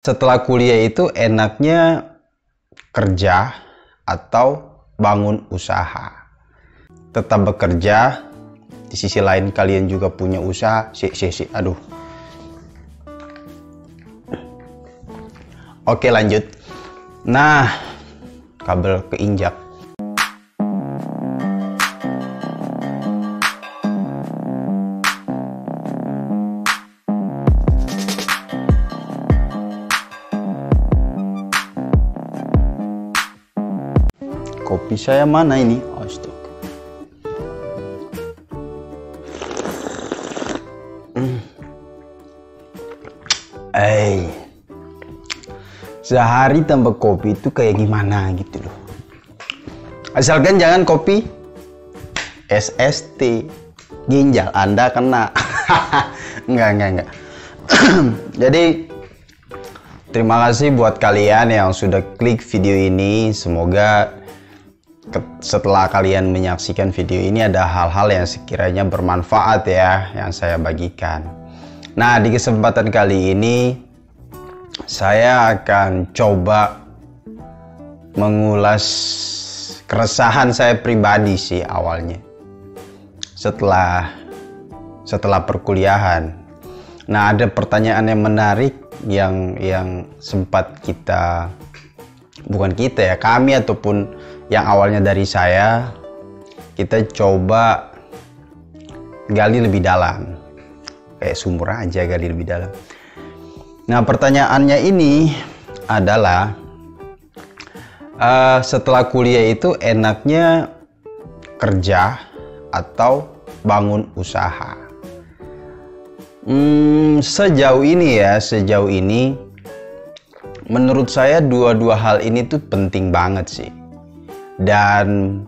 Setelah kuliah itu enaknya kerja atau bangun usaha. Tetap bekerja, di sisi lain kalian juga punya usaha. Aduh. Oke, lanjut. Nah, kabel keinjak. Kopi saya mana ini? Astaga. Sehari tanpa kopi itu kayak gimana gitu loh. Asalkan jangan kopi SST, ginjal Anda kena. Enggak. Jadi terima kasih buat kalian yang sudah klik video ini. Semoga setelah kalian menyaksikan video ini ada hal-hal yang sekiranya bermanfaat ya yang saya bagikan. Nah, di kesempatan kali ini saya akan coba mengulas keresahan saya pribadi sih awalnya setelah perkuliahan. Nah, ada pertanyaan yang menarik yang sempat kami ataupun yang awalnya dari saya, kita coba gali lebih dalam, kayak sumur aja gali lebih dalam. Nah, pertanyaannya ini adalah setelah kuliah itu enaknya kerja atau bangun usaha. Sejauh ini menurut saya dua hal ini tuh penting banget sih. Dan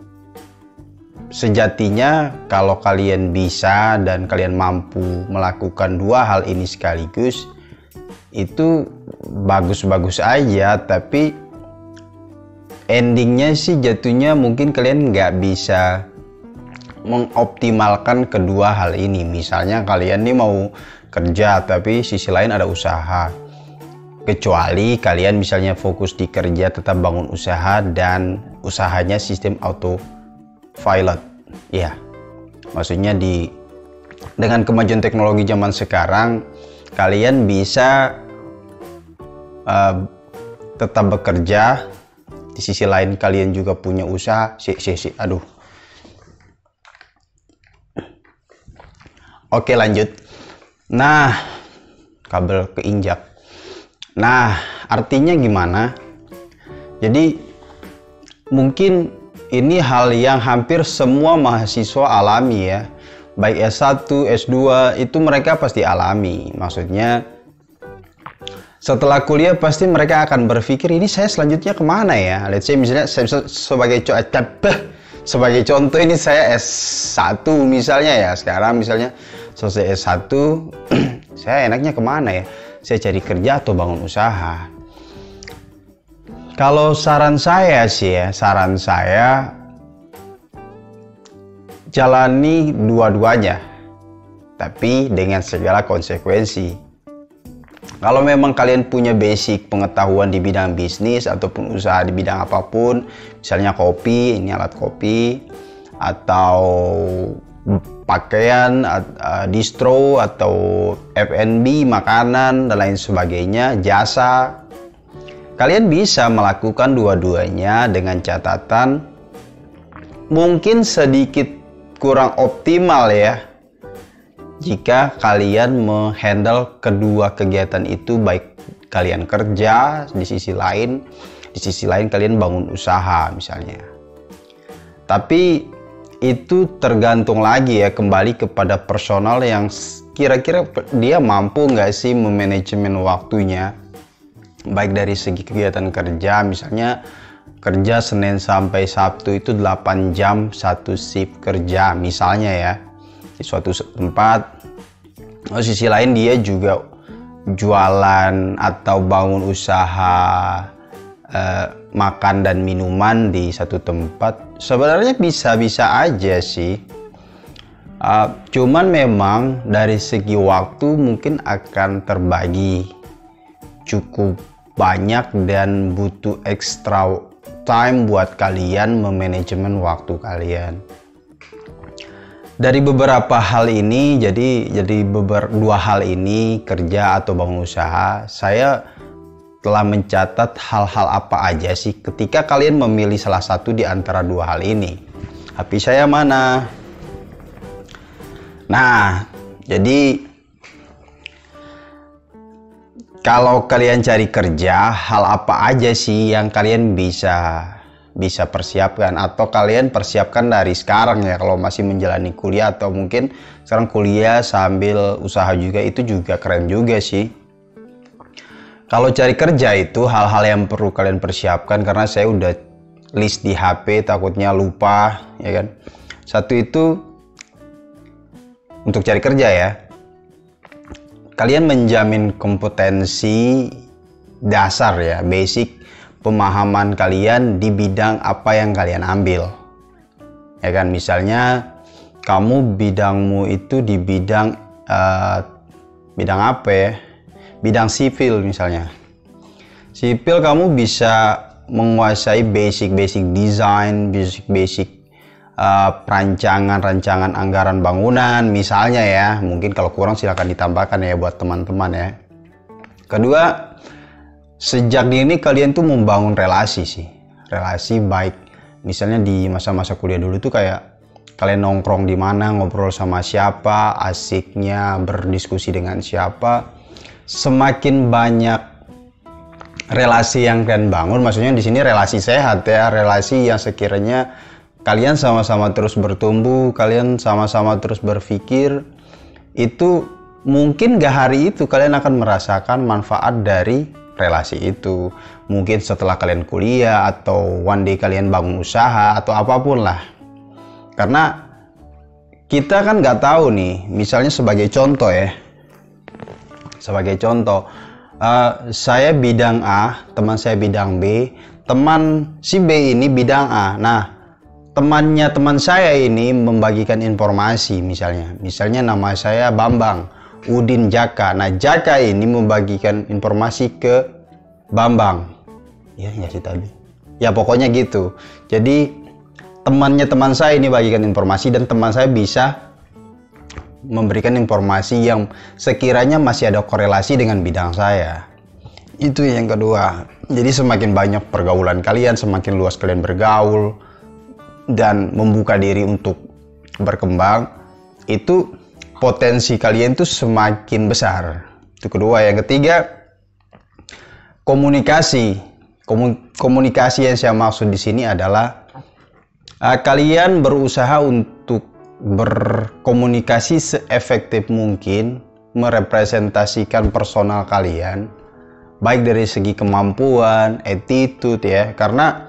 sejatinya kalau kalian bisa dan kalian mampu melakukan dua hal ini sekaligus, itu bagus-bagus aja, tapi endingnya sih jatuhnya mungkin kalian nggak bisa mengoptimalkan kedua hal ini. Misalnya kalian nih mau kerja tapi sisi lain ada usaha, kecuali kalian misalnya fokus di kerja tetap bangun usaha dan usahanya sistem auto pilot ya, maksudnya dengan kemajuan teknologi zaman sekarang kalian bisa tetap bekerja, di sisi lain kalian juga punya usaha. Aduh. Oke, lanjut. Nah, kabel keinjak. Nah, artinya gimana? Jadi mungkin ini hal yang hampir semua mahasiswa alami ya. Baik S1, S2 itu mereka pasti alami. Maksudnya setelah kuliah pasti mereka akan berpikir, ini saya selanjutnya kemana ya? Let's say misalnya sebagai contoh ini saya S1 misalnya ya. Sekarang misalnya selesai S1, saya enaknya kemana ya? Saya cari kerja atau bangun usaha? Kalau saran saya jalani dua-duanya, tapi dengan segala konsekuensi. Kalau memang kalian punya basic pengetahuan di bidang bisnis ataupun usaha di bidang apapun, misalnya kopi, ini alat kopi, atau pakaian, distro, atau F&B, makanan, dan lain sebagainya, jasa, kalian bisa melakukan dua-duanya dengan catatan mungkin sedikit kurang optimal ya jika kalian menghandle kedua kegiatan itu, baik kalian kerja di sisi lain kalian bangun usaha misalnya. Tapi itu tergantung lagi ya, kembali kepada personal yang kira-kira dia mampu nggak sih memanajemen waktunya, baik dari segi kegiatan kerja, misalnya kerja Senin sampai Sabtu itu 8 jam satu shift kerja misalnya ya di suatu tempat. Sisi lain dia juga jualan atau bangun usaha makan dan minuman di satu tempat. Sebenarnya bisa-bisa aja sih, cuman memang dari segi waktu mungkin akan terbagi cukup banyak dan butuh extra time buat kalian memanajemen waktu kalian. Dari beberapa hal ini, dua hal ini, kerja atau bangun usaha, saya telah mencatat hal-hal apa aja sih ketika kalian memilih salah satu di antara dua hal ini. HP saya mana? Nah, jadi kalau kalian cari kerja, hal apa aja sih yang kalian bisa persiapkan, atau kalian persiapkan dari sekarang ya kalau masih menjalani kuliah, atau mungkin sekarang kuliah sambil usaha juga, itu juga keren juga sih. Kalau cari kerja itu hal-hal yang perlu kalian persiapkan, karena saya udah list di HP takutnya lupa ya kan. Satu itu untuk cari kerja ya, kalian menjamin kompetensi dasar ya, basic pemahaman kalian di bidang apa yang kalian ambil ya kan. Misalnya kamu bidangmu itu di bidang apa ya, bidang sipil misalnya. Sipil kamu bisa menguasai basic desain, basic rancangan anggaran bangunan misalnya ya. Mungkin kalau kurang silahkan ditambahkan ya buat teman-teman ya. Kedua, sejak dini kalian tuh membangun relasi baik. Misalnya di masa-masa kuliah dulu tuh kayak kalian nongkrong di mana, ngobrol sama siapa, asiknya berdiskusi dengan siapa. Semakin banyak relasi yang kalian bangun, maksudnya di sini relasi sehat ya, relasi yang sekiranya kalian sama-sama terus bertumbuh, kalian sama-sama terus berpikir, itu mungkin gak hari itu kalian akan merasakan manfaat dari relasi itu. Mungkin setelah kalian kuliah, atau one day kalian bangun usaha, atau apapun lah. Karena kita kan nggak tahu nih, misalnya sebagai contoh ya, saya bidang A, teman saya bidang B, teman si B ini bidang A. Nah, temannya teman saya ini membagikan informasi, misalnya nama saya Bambang, Udin Jaka. Nah, Jaka ini membagikan informasi ke Bambang. Ya, nggak sih tadi. Ya, pokoknya gitu. Jadi, temannya teman saya ini bagikan informasi, dan teman saya bisa memberikan informasi yang sekiranya masih ada korelasi dengan bidang saya. Itu yang kedua. Jadi, semakin banyak pergaulan kalian, semakin luas kalian bergaul, dan membuka diri untuk berkembang, itu potensi kalian tuh semakin besar. Itu kedua. Yang ketiga, komunikasi. Komunikasi yang saya maksud di sini adalah kalian berusaha untuk berkomunikasi seefektif mungkin, merepresentasikan personal kalian, baik dari segi kemampuan, attitude ya. Karena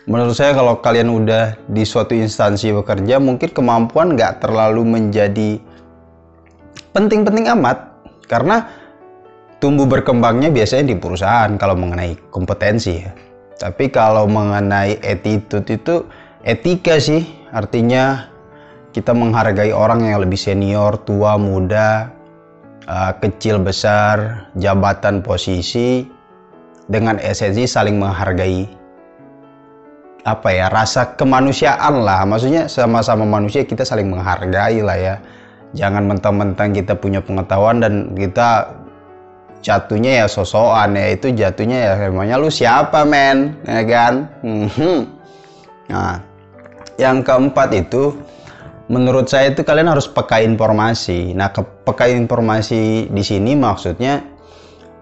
menurut saya kalau kalian udah di suatu instansi bekerja, mungkin kemampuan nggak terlalu menjadi penting-penting amat, karena tumbuh berkembangnya biasanya di perusahaan kalau mengenai kompetensi ya. Tapi kalau mengenai attitude itu etika sih, artinya kita menghargai orang yang lebih senior, tua, muda, kecil, besar, jabatan, posisi, dengan esensi saling menghargai, apa ya, rasa kemanusiaan lah. Maksudnya sama-sama manusia, kita saling menghargai lah ya. Jangan mentang-mentang kita punya pengetahuan dan kita jatuhnya ya sosokan ya. Itu jatuhnya ya namanya lu siapa men, ya kan? Nah, yang keempat itu menurut saya itu kalian harus peka informasi. Nah, peka informasi di sini maksudnya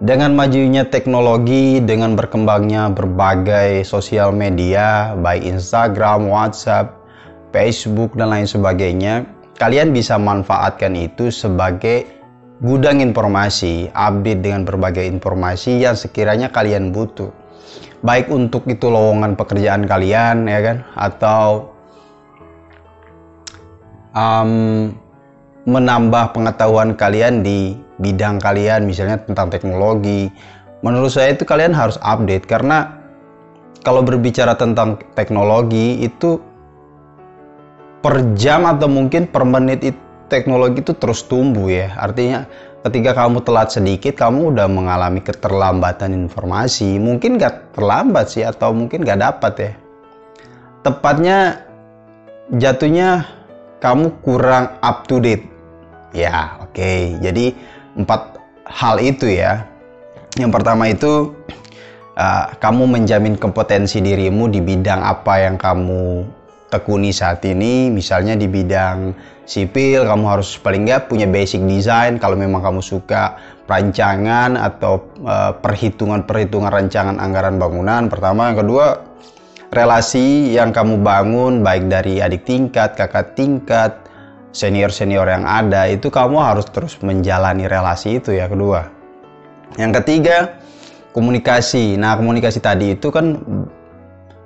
dengan majunya teknologi, dengan berkembangnya berbagai sosial media, baik Instagram, WhatsApp, Facebook, dan lain sebagainya, kalian bisa manfaatkan itu sebagai gudang informasi, update dengan berbagai informasi yang sekiranya kalian butuh. Baik untuk itu lowongan pekerjaan kalian, ya kan, atau menambah pengetahuan kalian di bidang kalian, misalnya tentang teknologi. Menurut saya itu kalian harus update, karena kalau berbicara tentang teknologi itu per jam atau mungkin per menit itu teknologi itu terus tumbuh ya. Artinya ketika kamu telat sedikit, kamu udah mengalami keterlambatan informasi. Mungkin gak terlambat sih, atau mungkin gak dapat ya. Tepatnya jatuhnya kamu kurang up to date. Ya, oke. Jadi 4 hal itu ya. Yang pertama itu kamu menjamin kompetensi dirimu di bidang apa yang kamu tekuni saat ini. Misalnya di bidang sipil, kamu harus paling nggak punya basic design kalau memang kamu suka perancangan atau perhitungan rancangan anggaran bangunan. Pertama. Yang kedua, relasi yang kamu bangun baik dari adik tingkat, kakak tingkat, senior-senior yang ada, itu kamu harus terus menjalani relasi itu ya, kedua. Yang ketiga, komunikasi. Nah, komunikasi tadi itu kan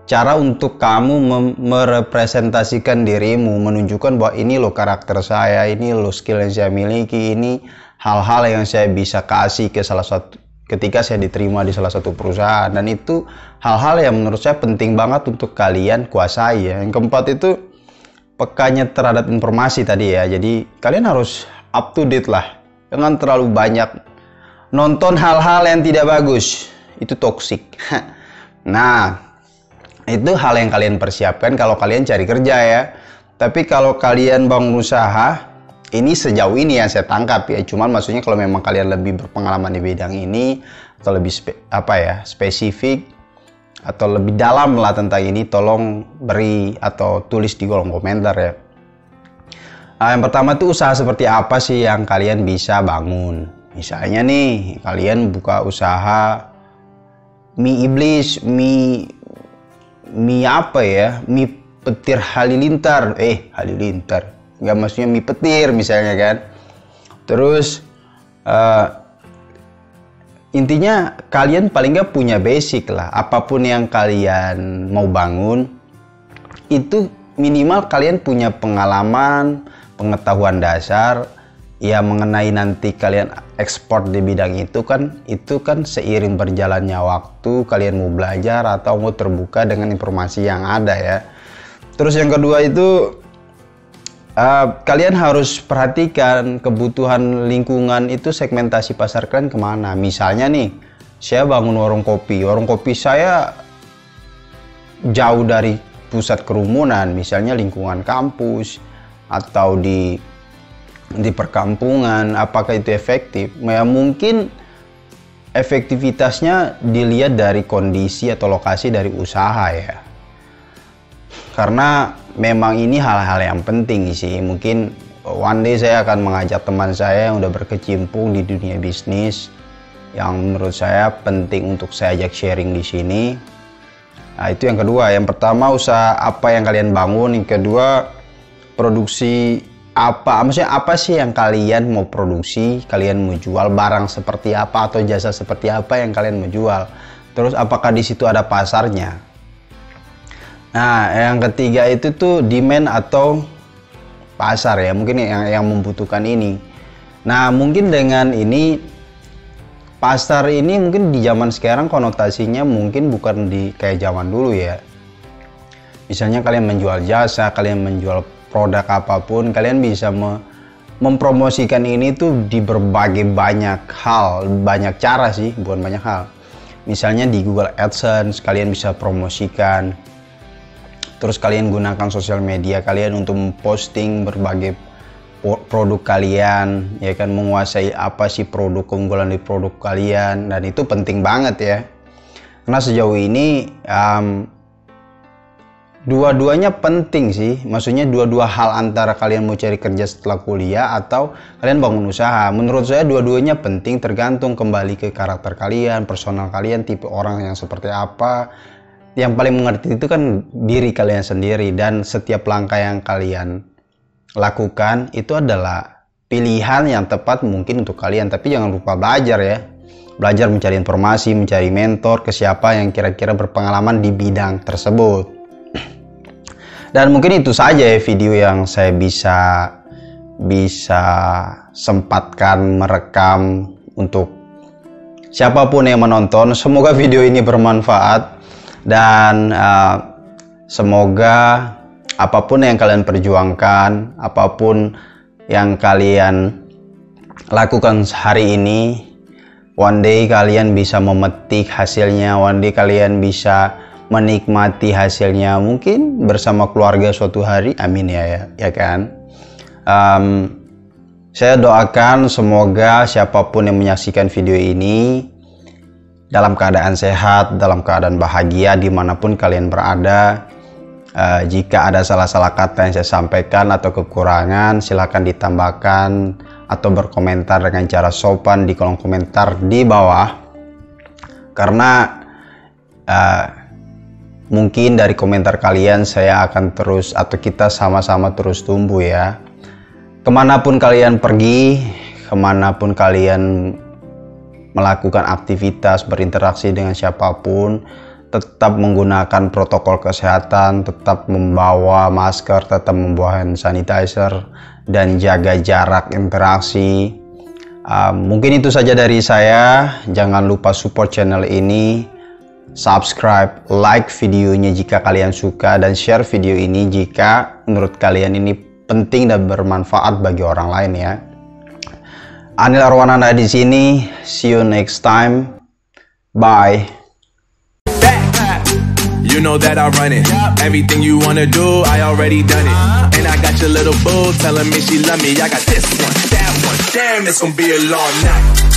cara untuk kamu merepresentasikan dirimu, menunjukkan bahwa ini loh karakter saya, ini loh skill yang saya miliki, ini hal-hal yang saya bisa kasih ketika saya diterima di salah satu perusahaan. Dan itu hal-hal yang menurut saya penting banget untuk kalian kuasai ya. Yang keempat itu pekanya terhadap informasi tadi ya. Jadi kalian harus up to date lah, jangan terlalu banyak nonton hal-hal yang tidak bagus, itu toksik. Nah, itu hal yang kalian persiapkan kalau kalian cari kerja ya. Tapi kalau kalian bangun usaha, ini sejauh ini yang saya tangkap ya. Cuman maksudnya kalau memang kalian lebih berpengalaman di bidang ini, atau lebih spesifik atau lebih dalam lah tentang ini, tolong beri atau tulis di kolom komentar ya. Yang pertama tuh, usaha seperti apa sih yang kalian bisa bangun. Misalnya nih, kalian buka usaha mie iblis, mie apa ya, mie petir halilintar, halilintar, nggak, maksudnya mie petir misalnya kan. Terus intinya kalian paling nggak punya basic lah, apapun yang kalian mau bangun, itu minimal kalian punya pengalaman, pengetahuan dasar, ya mengenai nanti kalian ekspor di bidang itu kan seiring berjalannya waktu kalian mau belajar atau mau terbuka dengan informasi yang ada ya. Terus yang kedua itu kalian harus perhatikan kebutuhan lingkungan itu, segmentasi pasar kalian kemana. Misalnya nih, saya bangun warung kopi saya jauh dari pusat kerumunan, misalnya lingkungan kampus atau di perkampungan. Apakah itu efektif? Ya, mungkin efektivitasnya dilihat dari kondisi atau lokasi dari usaha ya. Karena memang ini hal-hal yang penting sih. Mungkin one day saya akan mengajak teman saya yang udah berkecimpung di dunia bisnis, yang menurut saya penting untuk saya ajak sharing di sini. Nah, itu yang kedua. Yang pertama, usaha apa yang kalian bangun. Yang kedua, produksi apa, maksudnya apa sih yang kalian mau produksi, kalian mau jual barang seperti apa atau jasa seperti apa yang kalian mau jual. Terus apakah di situ ada pasarnya. Nah, yang ketiga itu tuh demand atau pasar ya, mungkin yang membutuhkan ini. Nah, mungkin dengan ini pasar ini mungkin di zaman sekarang konotasinya mungkin bukan di kayak zaman dulu ya. Misalnya kalian menjual jasa, kalian menjual produk apapun, kalian bisa mempromosikan ini tuh di berbagai banyak hal, banyak cara sih, bukan banyak hal. Misalnya di Google AdSense kalian bisa promosikan. Terus kalian gunakan sosial media kalian untuk memposting berbagai produk kalian, ya kan, menguasai apa sih produk keunggulan di produk kalian, dan itu penting banget ya. Karena sejauh ini dua-duanya penting sih, maksudnya dua-dua hal, antara kalian mau cari kerja setelah kuliah atau kalian bangun usaha. Menurut saya dua-duanya penting, tergantung kembali ke karakter kalian, personal kalian, tipe orang yang seperti apa. Yang paling mengerti itu kan diri kalian sendiri, dan setiap langkah yang kalian lakukan itu adalah pilihan yang tepat mungkin untuk kalian. Tapi jangan lupa belajar ya, belajar mencari informasi, mencari mentor ke siapa yang kira-kira berpengalaman di bidang tersebut. Dan mungkin itu saja ya video yang saya bisa sempatkan merekam untuk siapapun yang menonton. Semoga video ini bermanfaat, dan semoga apapun yang kalian perjuangkan, apapun yang kalian lakukan hari ini, one day kalian bisa memetik hasilnya, one day kalian bisa menikmati hasilnya, mungkin bersama keluarga suatu hari, amin ya kan. Saya doakan semoga siapapun yang menyaksikan video ini dalam keadaan sehat, dalam keadaan bahagia dimanapun kalian berada. Jika ada salah-salah kata yang saya sampaikan atau kekurangan, silahkan ditambahkan atau berkomentar dengan cara sopan di kolom komentar di bawah. Karena mungkin dari komentar kalian saya akan terus, atau kita sama-sama terus tumbuh ya. Kemanapun kalian pergi, kemanapun kalian melakukan aktivitas, berinteraksi dengan siapapun, tetap menggunakan protokol kesehatan, tetap membawa masker, tetap membawa hand sanitizer, dan jaga jarak interaksi. Mungkin itu saja dari saya. Jangan lupa support channel ini, subscribe, like videonya jika kalian suka, dan share video ini jika menurut kalian ini penting dan bermanfaat bagi orang lain ya. Anil Arwananda di sini. See you next time. Bye. You know that I run it. Everything you wanna do, I already done it. And I got your little boo telling me she love me. I got this one, that one. Damn, it's gonna be a long night.